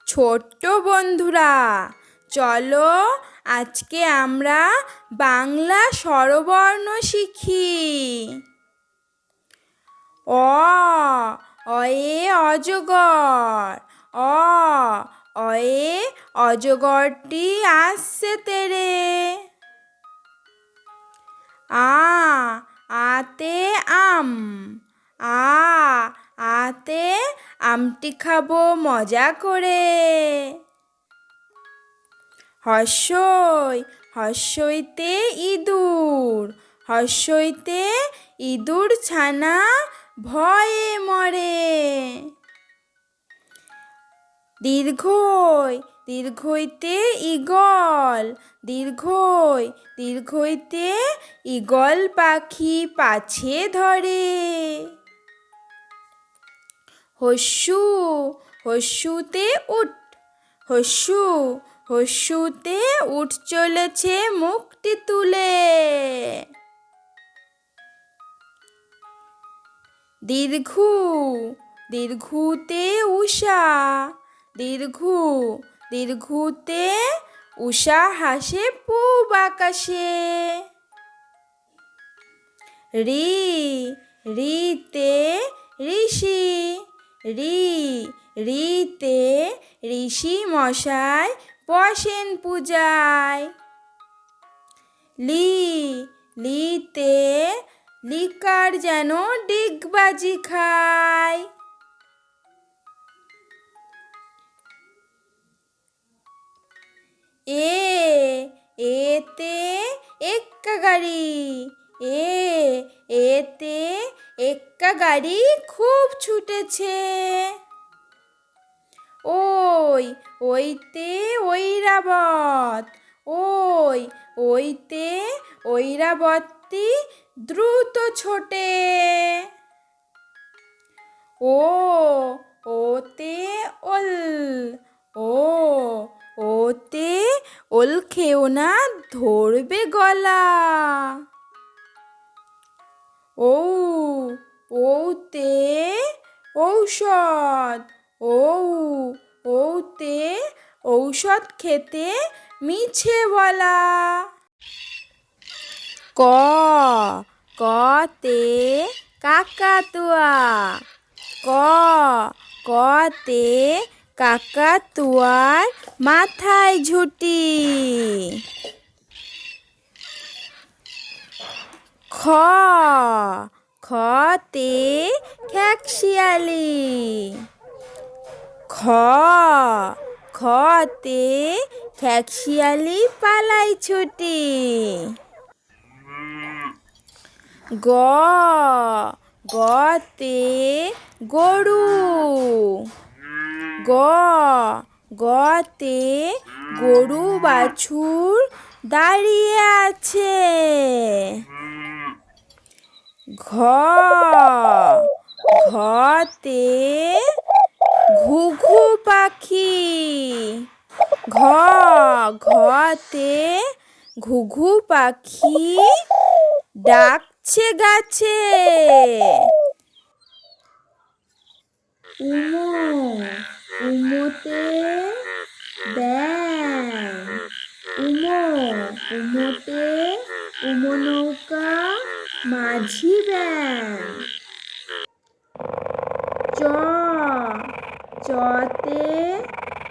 ছোট্ট বন্ধুরা, চলো আজকে আমরা বাংলা স্বরবর্ণ শিখি। অয়ে অজগর। অয়ে অজগরটি আসছে তেরে। আতে আম। আতে আমটি খাবো মজা করে। হর্ষইতে ইঁদুর। হর্ষইতে ইঁদুর ছানা ভয়ে মরে। দীর্ঘইতে ঈগল। দীর্ঘইতে ঈগল পাখি পাছে ধরে। হস্যুতে উট। হস্যুতে উট চলেছে মুখটি তুলে। দীর্ঘুতে উষা। দীর্ঘুতে উষা হাসে পূব আকাশে। রিতে ঋষি। রিতে ঋষি মশাই বসেন পূজায়। লিতে লিকার যেন ডিগবাজি খায়। এতে এক্কা গাড়ি। এতে এক্কা গাড়ি খুব ছুটেছে। ওইতে ঐরাবত। ওইতে ঐরাবতী দ্রুত ছোটে। ওতে ওল। ওতে ওল খেও না, ধরবে গলা। ওতে ঔষধ। ওতে ঔষধ খেতে মিছে বলা। কতে কাকাতুয়া। কতে কাকাতুয়ার মাথায় ঝুঁটি। খতে খেকশিয়ালি। খতে খেকশিয়ালি পালাই ছুটি। গতে গরু। গতে গরু বাছুর দাঁড়িয়ে আছে। ঘতে ঘুঘু পাখি। ঘতে ঘুঘু পাখি ডাকছে গাছে। উমোতে ব্যাঙ। উমোতে উমনৌকা মাঝি ব্যাঙ। চতে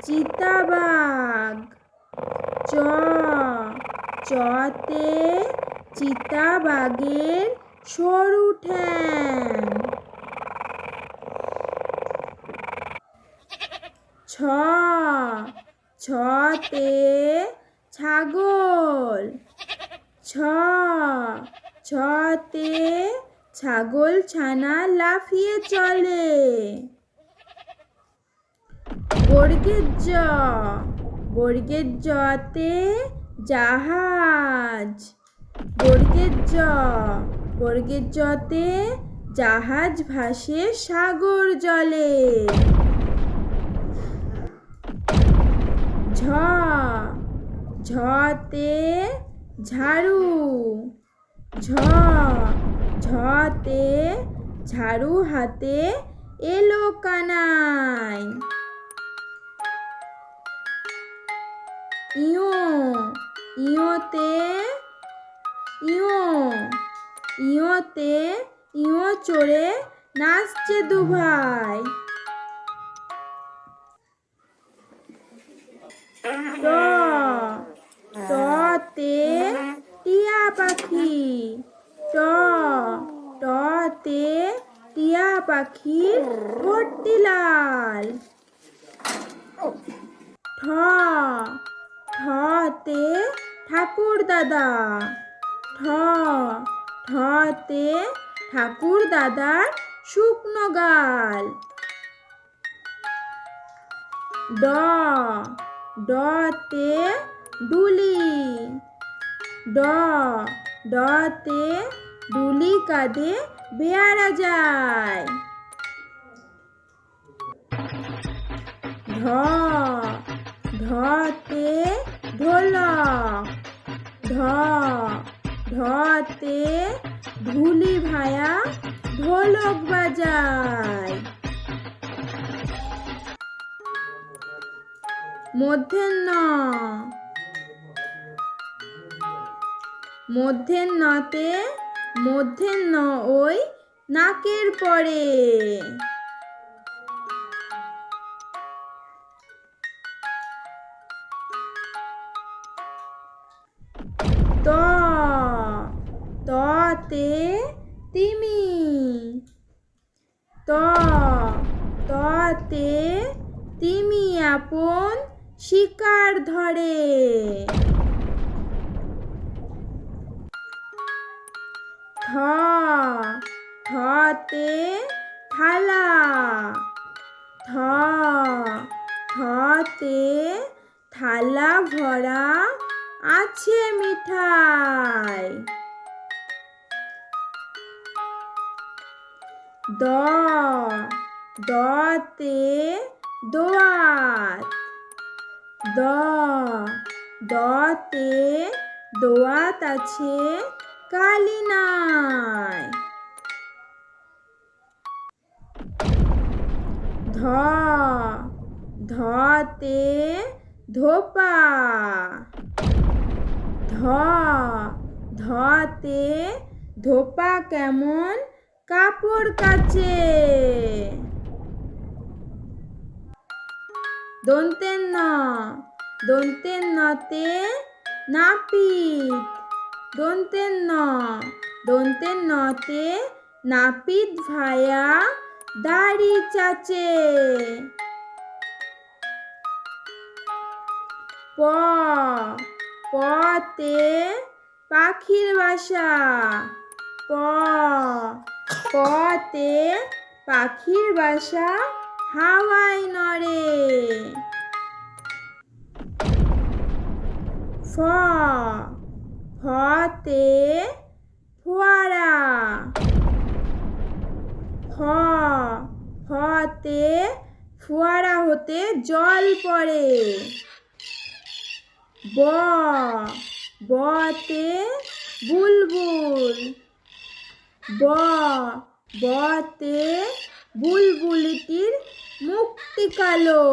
চিতাবাঘ। চতে চিতাবাঘের সরু ঠ্যাং। ছতে ছাগল। ছতে ছাগল ছানা লাফিয়ে চলে। বর্গের জতে জাহাজ। বর্গের জতে জাহাজ ভাসে সাগর জলে। ঝতে ঝাড়ু। ঝতে ঝাড়ু হাতে এলো কানাই। ইয়ো, ইয়োতে ইয়ো, ইয়োতে ইয়ো চড়ে নাচছে দুভাই। ট, টতে টিয়া পাখি, ট, টতে টিয়া পাখির ঠোঁটটি লাল। ঠ, ঠতে ঠাকুর দাদা, ঠ, ঠতে ঠাকুর দাদার শুকনো গাল। ড, ডতে ডুলি, ড, ডতে ডুলি কাঁধে বেয়ারা যায়। ঢ, ঢতে ঢোলক, ঢ, ঢতে ঢুলি ভায়া ঢোলক বাজায়। মূর্ধন্য, মূর্ধন্যতে মূর্ধন্য ওই নাকের পরে। ত, ততে তিমি, ত, ততে তিমি আপন শিকার ধরে। থ, থতে থালা, থ, থতে থালা ভরা আছে মিঠাই। দ, দতে দোয়াত, দ, দতে দোয়াত আছে কালি নাই। ধ, ধতে ধোপা, ধ, ধতে ধোপা কেমন কাপড় কাচে। দন্তেন্ন, দন্তেন্নতে নাপিত, দন্তেন্ন, দন্তেন্নতে নাপিত ভায়া দাড়ি চাচে। প, পতে পাখির বাসা, প, পতে পাখির বাসা হাওয়ায় নড়ে। ফ, ফতে ফোয়ারা, ফ, ফতে ফোয়ারা হতে জল পড়ে। ব, বতে বুলবুল, ব, বতে বুলবুলিটির মুখটি কালো।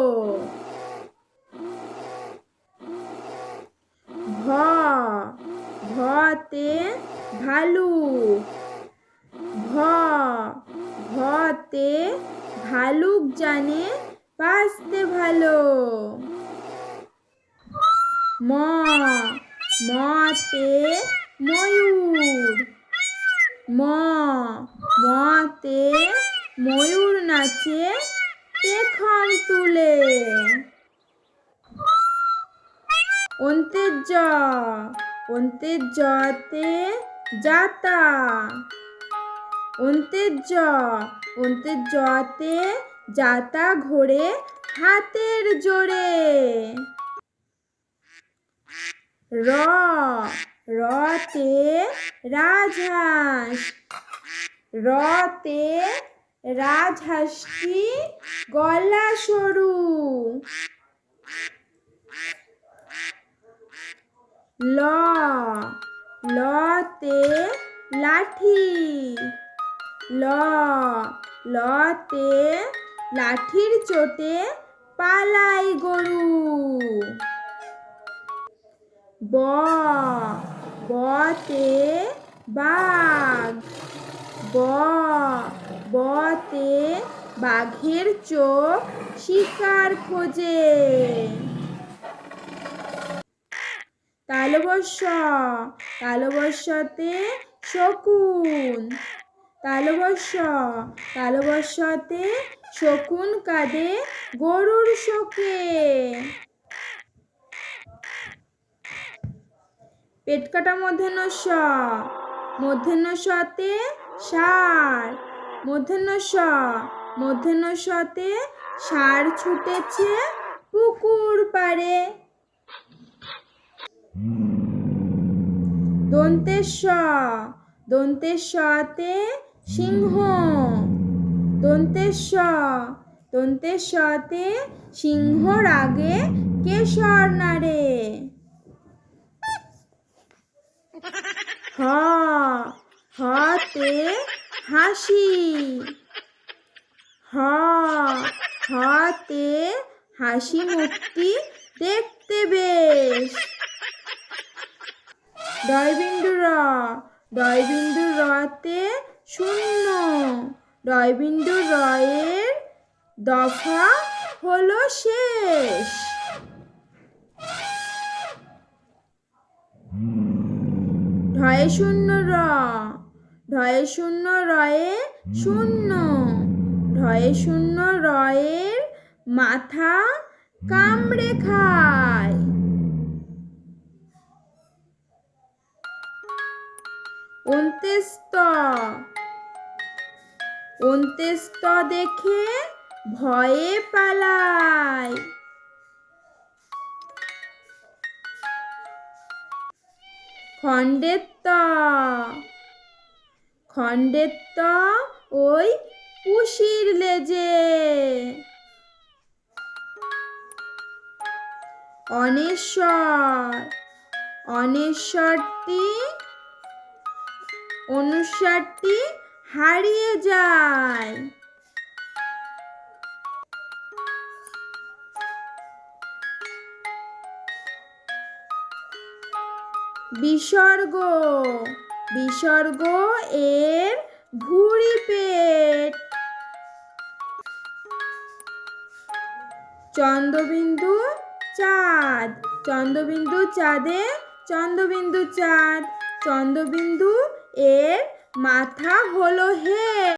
ভ, ভতে ভালুক, ভ, ভতে ভালুক জানে বাঁচতে ভালো। ম, মতে ময়ূর, ম, মতে ময়ূর নাচে পেখম তুলে। অন্তের জ, অন্তের জতে যাতা, অন্তের জ, অন্তের জতে যাতা ঘোরে হাতের জোরে। র, রতে রাজহাঁস, রতে রাজহাঁসটি গলা সরু। ল, লতে লাঠি, ল, লতে লাঠির চোটে পালাই গরু। ব বতে বাঘ বতে বাঘের চোখ শিকার খোঁজে। তালবস্য তালবস্যতে শকুন তালবস্যতে শকুন কাঁদে গরুর শোকে। পেট কাটা মূর্ধন্যস্বতে ষাঁড় মূর্ধন্যস্বতে ষাঁড় ছুটেছে পুকুর পাড়ে। দন্তেশ্বতে সিংহ দন্তেশ্বতে সিংহ রাগে কেশর নাড়ে। হতে হাসি হতে হাসি মুখটি দেখতে বেশ। ডয়বিন্দু রতে শূন্য ডয়বিন্দু রয়ের দফা হলো শেষ। ঢয়ে শূন্য রয়ে শূন্য শূন্য রয়ের মাথা কামড়ে খায়। অন্ত্যেস্ত দেখে ভয়ে পালায়। খণ্ডেত্ব ওই পুষির লেজে। অনুস্বারটি হারিয়ে যায়। বিসর্গ এর ভুঁড়ি পেট। চন্দ্রবিন্দু চাঁদে চন্দ্রবিন্দু এর মাথা হলো হেড।